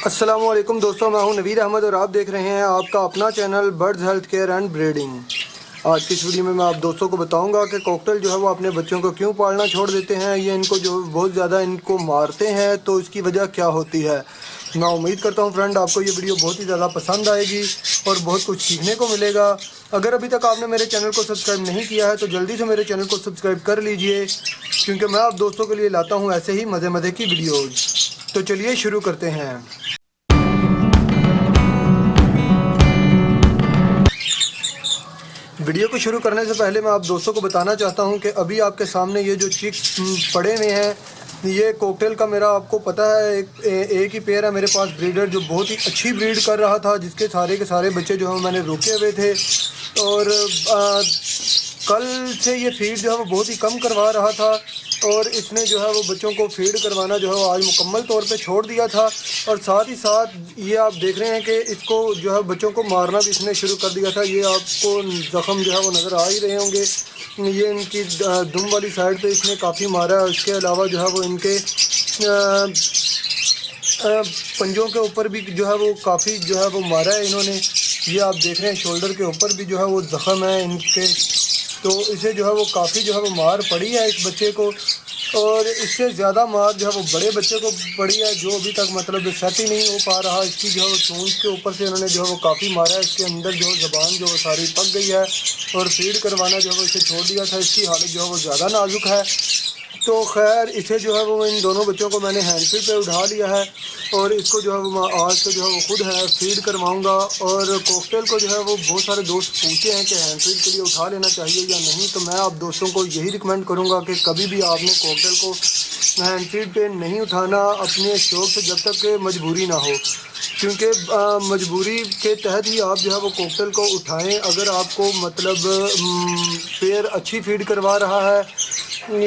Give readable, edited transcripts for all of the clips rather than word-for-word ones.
السلام علیکم دوستوں، میں ہوں نوید احمد اور آپ دیکھ رہے ہیں آپ کا اپنا channel birds health care and breeding. آج کی اس ویڈیو میں آپ دوستوں کو بتاؤں گا کہ کوکٹل جو ہے وہ اپنے بچوں کو کیوں پالنا چھوڑ دیتے ہیں، یہ ان کو جو بہت زیادہ ان کو مارتے ہیں، تو اس کی وجہ کیا ہوتی ہے۔ میں امید کرتا ہوں فرینڈ آپ کو یہ ویڈیو بہت ہی زیادہ پسند آئے گی اور بہت کچھ سیکھنے کو ملے گا۔ اگر ابھی تک آپ نے میرے چینل کو سبسکرائب نہیں کیا ہے تو جلدی سے میرے چینل کو سبسکرائب کر لیجئے، کیونکہ میں آپ دوستوں کے لیے لاتا ہوں ایسے ہی مزے کی ویڈیوز۔ تو چلیے شروع کرتے ہیں۔ ویڈیو کو شروع کرنے سے پہلے میں آپ دوستوں کو بتانا چاہتا ہوں کہ ابھی آپ کے سامنے یہ جو چکس پڑے ہوئے ہیں، یہ کوکٹیل کا میرا آپ کو پتہ ہے ایک ہی پیئر ہے میرے پاس بریڈر، جو بہت ہی اچھی بریڈ کر رہا تھا، جس کے سارے بچے جو ہیں میں نے روکے ہوئے تھے، اور کل سے یہ فیڈ جو ہے وہ بہت ہی کم کروا رہا تھا، اور اس نے جو ہے وہ بچوں کو فیڈ کروانا جو ہے وہ آج مکمل طور پہ چھوڑ دیا تھا، اور ساتھ ہی ساتھ یہ آپ دیکھ رہے ہیں کہ اس کو جو ہے بچوں کو مارنا بھی اس نے شروع کر دیا تھا۔ یہ آپ کو زخم جو ہے وہ نظر آ ہی رہے ہوں گے، یہ ان کی دم والی سائڈ پہ اس نے کافی مارا ہے، اور اس کے علاوہ جو ہے وہ ان کے پنجوں کے اوپر بھی جو ہے وہ کافی جو ہے وہ مارا ہے انہوں نے۔ یہ آپ دیکھ رہے ہیں شولڈر کے اوپر بھی جو ہے وہ زخم ہے ان کے، تو اسے جو ہے وہ کافی جو ہے وہ مار پڑی ہے اس بچے کو، اور اس سے زیادہ مار جو ہے وہ بڑے بچے کو پڑی ہے، جو ابھی تک مطلب سیٹ ہی نہیں ہو پا رہا۔ اس کی جو ہے وہ چونچ کے اوپر سے انہوں نے جو ہے وہ کافی مارا ہے، اس کے اندر جو زبان جو ساری پک گئی ہے، اور فیڈ کروانا جو ہے وہ اسے چھوڑ دیا تھا۔ اس کی حالت جو ہے وہ زیادہ نازک ہے، تو خیر اسے جو ہے وہ ان دونوں بچوں کو میں نے ہینڈ فیڈ پہ اٹھا لیا ہے، اور اس کو جو ہے وہ میں آج سے جو ہے وہ خود ہے فیڈ کرواؤں گا۔ اور کوکٹیل کو جو ہے وہ بہت سارے دوست پوچھتے ہیں کہ ہینڈ فیڈ کے لیے اٹھا لینا چاہیے یا نہیں، تو میں آپ دوستوں کو یہی ریکمینڈ کروں گا کہ کبھی بھی آپ نے کوکٹیل کو ہینڈ فیڈ پہ نہیں اٹھانا اپنے شوق سے، جب تک کہ مجبوری نہ ہو، کیونکہ مجبوری کے تحت ہی آپ جو ہے وہ کوکٹیل کو اٹھائیں۔ اگر آپ کو مطلب پیر اچھی فیڈ کروا رہا ہے،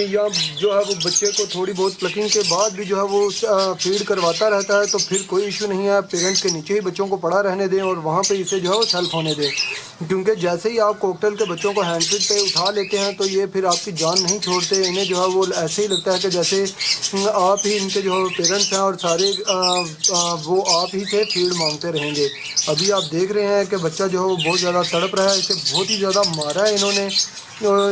یا جو ہے وہ بچے کو تھوڑی بہت پلکنگ کے بعد بھی جو ہے وہ فیڈ کرواتا رہتا ہے، تو پھر کوئی ایشو نہیں ہے، پیرنٹس کے نیچے ہی بچوں کو پڑا رہنے دیں اور وہاں پہ اسے جو ہے وہ سیلف ہونے دیں، کیونکہ جیسے ہی آپ کوکٹیل کے بچوں کو ہینڈ فیڈ پہ اٹھا لیتے ہیں تو یہ پھر آپ کی جان نہیں چھوڑتے، انہیں جو ہے وہ ایسے ہی لگتا ہے کہ جیسے آپ ہی ان کے جو ہے پیرنٹس ہیں، اور سارے وہ آپ ہی سے فیڈ مانگتے رہیں گے۔ ابھی آپ دیکھ رہے ہیں کہ بچہ جو ہے وہ بہت زیادہ تڑپ رہا ہے، اسے بہت ہی زیادہ مارا ہے انہوں نے،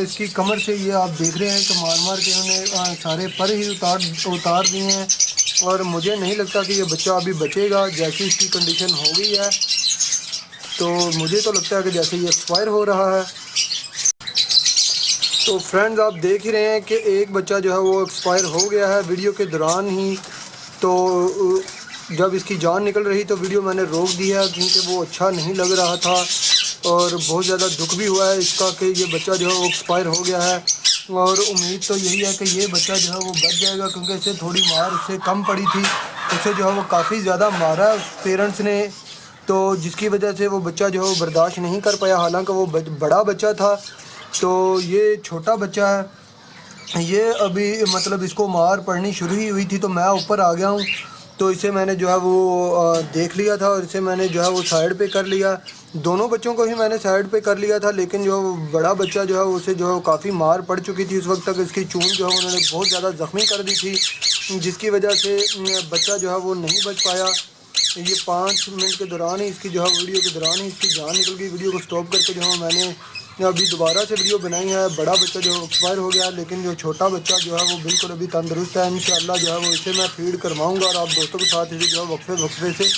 اس کی کمر سے یہ آپ دیکھ رہے ہیں کہ مار کے انہوں نے سارے پر ہی اتار دیے ہیں، اور مجھے نہیں لگتا کہ یہ بچہ ابھی بچے گا، جیسی اس کی کنڈیشن ہو گئی ہے، تو مجھے تو لگتا ہے کہ جیسے یہ ایکسپائر ہو رہا ہے۔ تو فرینڈز آپ دیکھ ہی رہے ہیں کہ ایک بچہ جو ہے وہ ایکسپائر ہو گیا ہے ویڈیو کے دوران ہی، تو جب اس کی جان نکل رہی تو ویڈیو میں نے روک دی ہے، کیونکہ وہ اچھا نہیں لگ رہا تھا، اور بہت زیادہ دکھ بھی ہوا ہے اس کا کہ یہ بچہ جو ہے وہ ایکسپائر ہو گیا ہے، اور امید تو یہی ہے کہ یہ بچہ جو ہے وہ بچ جائے گا، کیونکہ اسے تھوڑی مار اس سے کم پڑی تھی، اسے جو ہے وہ کافی زیادہ مارا ہے اس پیرنٹس نے، تو جس کی وجہ سے وہ بچہ جو ہے وہ برداشت نہیں کر پایا، حالانکہ وہ بڑا بچہ تھا، تو یہ چھوٹا بچہ ہے، یہ ابھی مطلب اس کو مار پڑنی شروع ہی ہوئی تھی تو میں اوپر آ گیا ہوں، تو اسے میں نے جو ہے وہ دیکھ لیا تھا، اور اسے میں نے جو ہے وہ سائڈ پہ کر لیا، دونوں بچوں کو ہی میں نے سائڈ پہ کر لیا تھا، لیکن جو بڑا بچہ جو ہے اسے جو ہے کافی مار پڑ چکی تھی، اس وقت تک اس کی چونچ جو ہے انہوں نے بہت زیادہ زخمی کر دی تھی، جس کی وجہ سے بچہ جو ہے وہ نہیں بچ پایا۔ یہ 5 منٹ کے دوران ہی اس کی جو ہے ویڈیو کے دوران ہی اس کی جان نکل گئی۔ ویڈیو کو سٹاپ کر کے جو ہے میں نے ابھی دوبارہ سے ویڈیو بنائی ہے۔ بڑا بچہ جو ہے ایکسپائر ہو گیا، لیکن جو چھوٹا بچہ جو ہے وہ بالکل ابھی تندرست ہے، انشاءاللہ جو ہے وہ اسے میں فیڈ کرواؤں گا، اور آپ دوستوں کے ساتھ اسے جو ہے وقفے سے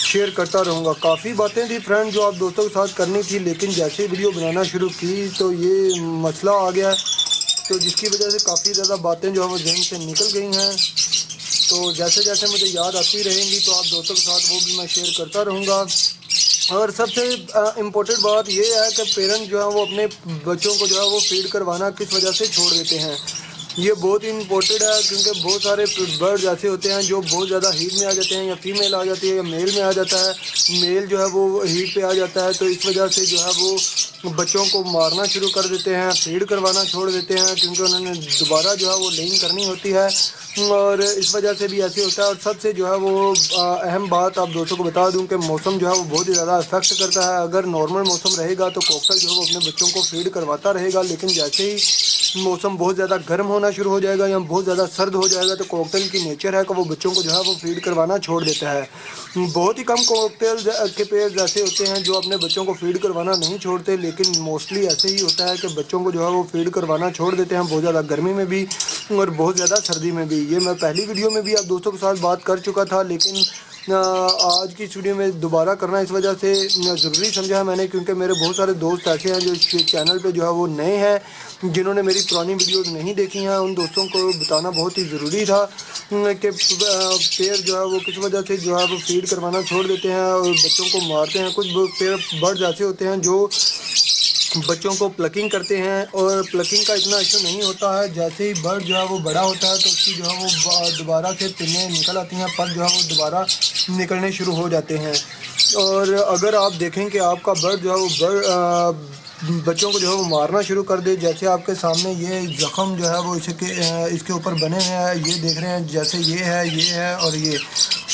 شیئر کرتا رہوں گا۔ کافی باتیں تھی فرینڈ جو آپ دوستوں کے ساتھ کرنی تھی، لیکن جیسے ویڈیو بنانا شروع کی تو یہ مسئلہ آ گیا، تو جس کی وجہ سے کافی زیادہ باتیں جو ہے وہ ذہن سے نکل گئی ہیں، تو جیسے جیسے مجھے یاد آتی رہیں گی تو آپ دوستوں کے ساتھ وہ بھی میں شیئر کرتا رہوں گا۔ اور سب سے امپورٹنٹ بات یہ ہے کہ پیرنٹ جو ہے وہ اپنے بچوں کو جو ہے وہ فیڈ کروانا کس وجہ سے چھوڑ دیتے ہیں، یہ بہت ہی امپورٹنٹ ہے، کیونکہ بہت سارے برڈز ایسے ہوتے ہیں جو بہت زیادہ ہیٹ میں آ جاتے ہیں، یا فیمیل آ جاتی ہے یا میل میں آ جاتا ہے، میل جو ہے وہ ہیٹ پہ آ جاتا ہے، تو اس وجہ سے جو ہے وہ بچوں کو مارنا شروع کر دیتے ہیں، فیڈ کروانا چھوڑ دیتے ہیں، کیونکہ انہوں نے دوبارہ جو ہے وہ لینگ کرنی ہوتی ہے، اور اس وجہ سے بھی ایسے ہوتا ہے۔ اور سب سے جو ہے وہ اہم بات آپ دوستوں کو بتا دوں کہ موسم جو ہے وہ بہت ہی زیادہ افیکٹ کرتا ہے۔ اگر نارمل موسم رہے گا تو کوکٹل جو ہے وہ اپنے بچوں کو فیڈ کرواتا رہے گا، لیکن جیسے ہی موسم بہت زیادہ گرم ہونا شروع ہو جائے گا یا بہت زیادہ سرد ہو جائے گا تو کوکٹیل کی نیچر ہے کہ وہ بچوں کو جو ہے وہ فیڈ کروانا چھوڑ دیتا ہے۔ بہت ہی کم کوکٹیل کے پیئرز ایسے ہوتے ہیں جو اپنے بچوں کو فیڈ کروانا نہیں چھوڑتے، لیکن موسٹلی ایسے ہی ہوتا ہے کہ بچوں کو جو ہے وہ فیڈ کروانا چھوڑ دیتے ہیں، بہت زیادہ گرمی میں بھی اور بہت زیادہ سردی میں بھی۔ یہ میں پہلی ویڈیو میں بھی آپ دوستوں کے ساتھ بات کر چکا تھا، لیکن آج کی اس ویڈیو میں دوبارہ کرنا اس وجہ سے ضروری سمجھا ہے میں نے، کیونکہ میرے بہت سارے دوست ایسے ہیں جو چینل پہ جو ہے وہ نئے ہیں، جنہوں نے میری پرانی ویڈیوز نہیں دیکھی ہیں۔ ان دوستوں کو بتانا بہت ہی ضروری تھا کہ پیڑ جو ہے وہ کس وجہ سے جو ہے وہ فیڈ کروانا چھوڑ دیتے ہیں اور بچوں کو مارتے ہیں۔ کچھ پیڑ برڈز ایسے ہوتے ہیں جو بچوں کو پلکنگ کرتے ہیں، اور پلکنگ کا اتنا ایشو نہیں ہوتا ہے، جیسے ہی برڈ جو ہے وہ بڑا ہوتا ہے تو اس کی جو ہے وہ دوبارہ سے پنیں نکل آتی ہیں، پر جو ہے وہ دوبارہ نکلنے شروع ہو جاتے ہیں۔ اور اگر آپ دیکھیں کہ آپ کا برڈ جو ہے وہ بچوں کو جو ہے وہ مارنا شروع کر دے، جیسے آپ کے سامنے یہ زخم جو ہے وہ اس کے اوپر بنے ہوئے ہیں، یہ دیکھ رہے ہیں، جیسے یہ ہے اور یہ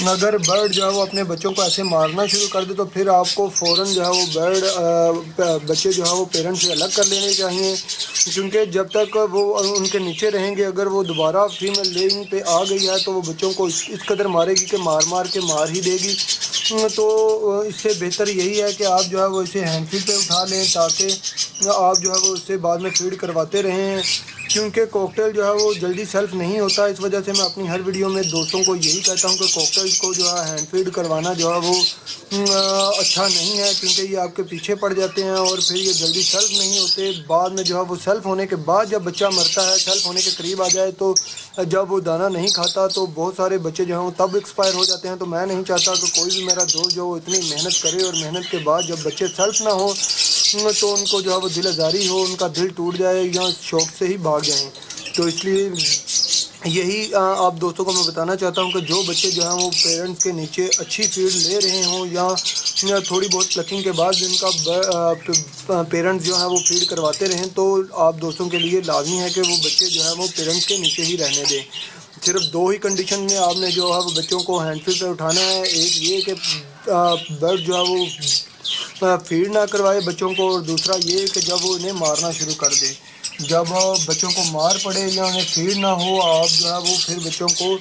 اگر برڈ جو ہے وہ اپنے بچوں کو ایسے مارنا شروع کر دے تو پھر آپ کو فوراً جو ہے وہ بچے جو ہے وہ پیرنٹ سے الگ کر لینے چاہیے، کیونکہ جب تک وہ ان کے نیچے رہیں گے، اگر وہ دوبارہ فیمیل لیئنگ پہ آ گئی ہے تو وہ بچوں کو اس قدر مارے گی کہ مار کے مار ہی دے گی۔ تو اس سے بہتر یہی ہے کہ آپ جو ہے وہ اسے ہینڈ فیڈ پہ اٹھا لیں، تاکہ آپ جو ہے وہ اسے بعد میں فیڈ کرواتے رہیں، کیونکہ کوکٹیل جو ہے وہ جلدی سیلف نہیں ہوتا۔ اس وجہ سے میں اپنی ہر ویڈیو میں دوستوں کو یہی کہتا ہوں کہ کوکٹیل کو جو ہے ہینڈ فیڈ کروانا جو ہے وہ اچھا نہیں ہے، کیونکہ یہ آپ کے پیچھے پڑ جاتے ہیں اور پھر یہ جلدی سیلف نہیں ہوتے۔ بعد میں جو ہے وہ سیلف ہونے کے بعد جب بچہ مرتا ہے، سیلف ہونے کے قریب آ جائے تو جب وہ دانہ نہیں کھاتا تو بہت سارے بچے جو ہیں وہ تب ایکسپائر ہو جاتے ہیں۔ تو میں نہیں چاہتا کہ کوئی بھی میرا دوست جو اتنی محنت کرے اور محنت کے بعد جب بچے سیلف نہ ہوں تو ان کو جو ہے وہ دل آزاری ہو، ان کا دل ٹوٹ جائے یا شوق سے ہی بھاگ جائیں۔ تو اس لیے یہی آپ دوستوں کو میں بتانا چاہتا ہوں کہ جو بچے جو ہیں وہ پیرنٹس کے نیچے اچھی فیڈ لے رہے ہوں یا تھوڑی بہت پلکنگ کے بعد جن کا پیرنٹس جو ہیں وہ فیڈ کرواتے رہیں، تو آپ دوستوں کے لیے لازمی ہے کہ وہ بچے جو ہیں وہ پیرنٹس کے نیچے ہی رہنے دیں۔ صرف دو ہی کنڈیشن میں آپ نے جو ہے وہ بچوں کو ہینڈ فیڈ پہ اٹھانا ہے، ایک یہ کہ برڈ جو ہے وہ فیڈ نہ کروائے بچوں کو، اور دوسرا یہ کہ جب وہ انہیں مارنا شروع کر دے۔ جب بچوں کو مار پڑے یا انہیں فیڈ نہ ہو، آپ جو ہے وہ پھر بچوں کو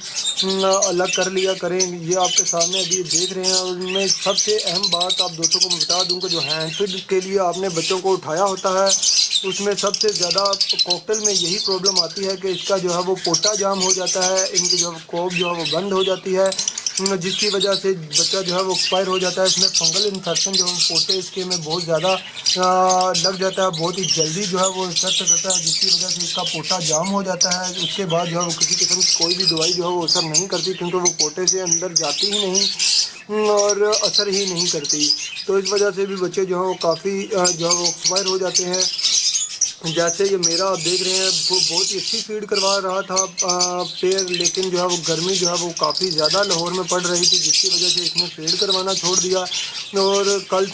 الگ کر لیا کریں۔ یہ آپ کے سامنے ابھی دیکھ رہے ہیں، اور ان میں سب سے اہم بات آپ دوستوں کو میں بتا دوں کہ جو ہینڈ فیڈ کے لیے آپ نے بچوں کو اٹھایا ہوتا ہے، اس میں سب سے زیادہ کوکٹیل میں یہی پرابلم آتی ہے کہ اس کا جو ہے وہ پوٹا جام ہو جاتا ہے، ان کی جو کوب جو ہے وہ بند ہو جاتی ہے، جس کی وجہ سے بچہ جو ہے وہ ایکسپائر ہو جاتا ہے۔ اس میں فنگل انفیکشن جو ہے پوٹے اس کے میں بہت زیادہ لگ جاتا ہے، بہت ہی جلدی جو ہے وہ افیکٹ کرتا ہے، جس کی وجہ سے اس کا پوٹا جام ہو جاتا ہے۔ اس کے بعد جو ہے وہ کسی قسم کی کوئی بھی دوائی جو ہے وہ اثر نہیں کرتی، کیونکہ وہ پوٹے سے اندر جاتی ہی نہیں اور اثر ہی نہیں کرتی۔ تو اس وجہ سے بھی بچے جو ہیں وہ کافی جو ہے وہ ایکسپائر ہو جاتے ہیں۔ جیسے یہ میرا آپ دیکھ رہے ہیں، وہ بہت ہی اچھی فیڈ کروا رہا تھا پیڑ، لیکن جو ہے وہ گرمی جو ہے وہ کافی زیادہ لاہور میں پڑ رہی تھی، جس کی وجہ سے اس نے فیڈ کروانا چھوڑ دیا، اور کل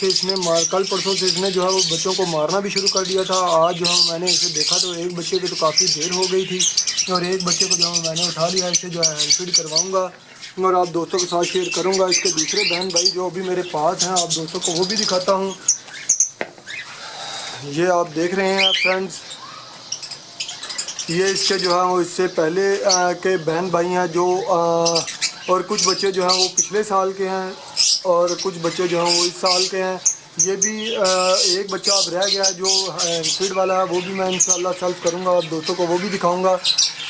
پرسوں سے اس نے جو ہے وہ بچوں کو مارنا بھی شروع کر دیا تھا۔ آج جو ہے میں نے اسے دیکھا تو ایک بچے کو تو کافی دیر ہو گئی تھی، اور ایک بچے کو جو ہے میں نے اٹھا لیا، اسے جو ہے ہینڈ فیڈ کرواؤں گا اور آپ دوستوں کے ساتھ شیئر کروں گا۔ اس کے دوسرے بہن بھائی جو ابھی میرے پاس ہیں، آپ دوستوں کو وہ بھی دکھاتا ہوں۔ یہ آپ دیکھ رہے ہیں فرینڈز، یہ اس کے جو ہے وہ اس سے پہلے کے بہن بھائی ہیں جو اور کچھ بچے جو ہیں وہ پچھلے سال کے ہیں اور کچھ بچے جو ہیں وہ اس سال کے ہیں۔ یہ بھی ایک بچہ اب رہ گیا ہے جو فیڈ والا ہے، وہ بھی میں انشاءاللہ سیلف کروں گا، آپ دوستوں کو وہ بھی دکھاؤں گا۔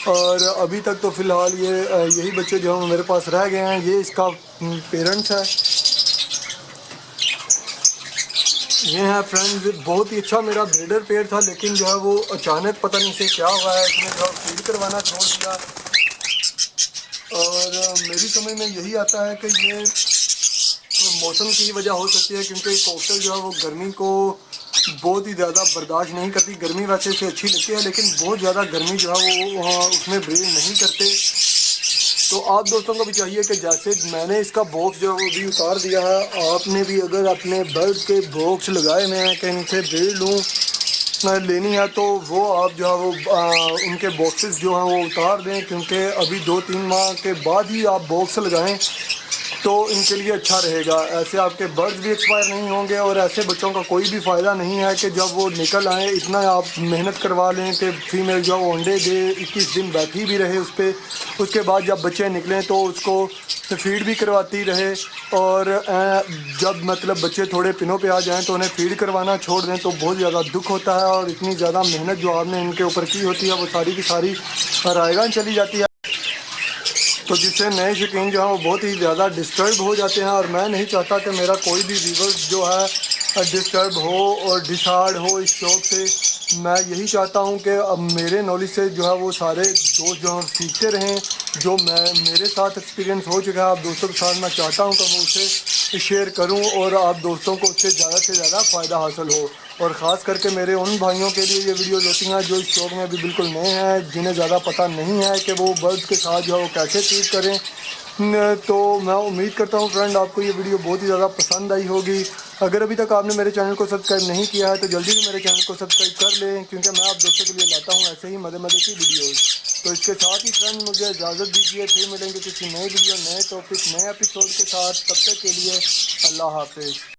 اور ابھی تک تو فی الحال یہی بچے جو ہیں میرے پاس رہ گئے ہیں۔ یہ اس کا پیرنٹس ہے، یہ ہے فرینڈز۔ بہت ہی اچھا میرا بریڈر پیئر تھا، لیکن جو ہے وہ اچانک پتہ نہیں سے کیا ہوا ہے، اس نے جو ہے فیڈ کروانا چھوڑ دیا، اور میری سمجھ میں یہی آتا ہے کہ یہ موسم کی وجہ ہو سکتی ہے، کیونکہ کوکٹیل جو ہے وہ گرمی کو بہت ہی زیادہ برداشت نہیں کرتی۔ گرمی ویسے اسے اچھی لگتی ہے، لیکن بہت زیادہ گرمی جو ہے وہ اس میں بریڈ نہیں کرتے۔ تو آپ دوستوں کو بھی چاہیے کہ جیسے میں نے اس کا باکس جو ہے وہ بھی اتار دیا ہے، آپ نے بھی اگر اپنے برڈ کے باکس لگائے ہوئے ہیں کہ ان سے بریڈ لوں لینی ہے تو وہ آپ جو ہے وہ ان کے باکسز جو ہیں وہ اتار دیں، کیونکہ ابھی 2-3 ماہ کے بعد ہی آپ باکس لگائیں تو ان کے لیے اچھا رہے گا۔ ایسے آپ کے برڈز بھی ایکسپائر نہیں ہوں گے، اور ایسے بچوں کا کوئی بھی فائدہ نہیں ہے کہ جب وہ نکل آئیں اتنا آپ محنت کروا لیں کہ فیمیل جو وہ انڈے دے 21 دن بیٹھی بھی رہے اس پہ، اس کے بعد جب بچے نکلیں تو اس کو فیڈ بھی کرواتی رہے، اور جب مطلب بچے تھوڑے پنوں پہ آ جائیں تو انہیں فیڈ کروانا چھوڑ دیں تو بہت زیادہ دکھ ہوتا ہے، اور اتنی زیادہ محنت جو آپ نے ان کے اوپر کی ہوتی ہے وہ ساری کی ساری رائیگان چلی جاتی ہے، تو جس سے نئے شائقین جو ہیں وہ بہت ہی زیادہ ڈسٹرب ہو جاتے ہیں۔ اور میں نہیں چاہتا کہ میرا کوئی بھی ویورز جو ہے ڈسٹرب ہو اور ڈسہارڈ ہو اس شوق سے۔ میں یہی چاہتا ہوں کہ اب میرے نالج سے جو ہے وہ سارے دوست جو ہیں سیکھتے رہیں، جو میرے ساتھ ایکسپیرینس ہو چکا ہے آپ دوستوں کے ساتھ میں چاہتا ہوں کہ میں اسے شیئر کروں اور آپ دوستوں کو اس سے زیادہ فائدہ حاصل ہو، اور خاص کر کے میرے ان بھائیوں کے لیے یہ ویڈیوز ہوتی ہیں جو اس شوق میں بھی بالکل نئے ہیں، جنہیں زیادہ پتہ نہیں ہے کہ وہ برڈز کے ساتھ جو ہے وہ کیسے ٹریٹ کریں۔ تو میں امید کرتا ہوں فرینڈ آپ کو یہ ویڈیو بہت ہی زیادہ پسند آئی ہوگی۔ اگر ابھی تک آپ نے میرے چینل کو سبسکرائب نہیں کیا ہے تو جلدی سے میرے چینل کو سبسکرائب کر لیں، کیونکہ میں آپ دوستوں کے لیے لاتا ہوں ایسے ہی مزے کی ویڈیوز۔ تو اس کے ساتھ ہی فرینڈ مجھے اجازت دیجیے، پھر ملیں گے کسی نئے ویڈیو، نئے ٹاپک، نئے ایپیسوڈ کے ساتھ۔ تب تک کے لیے اللہ حافظ۔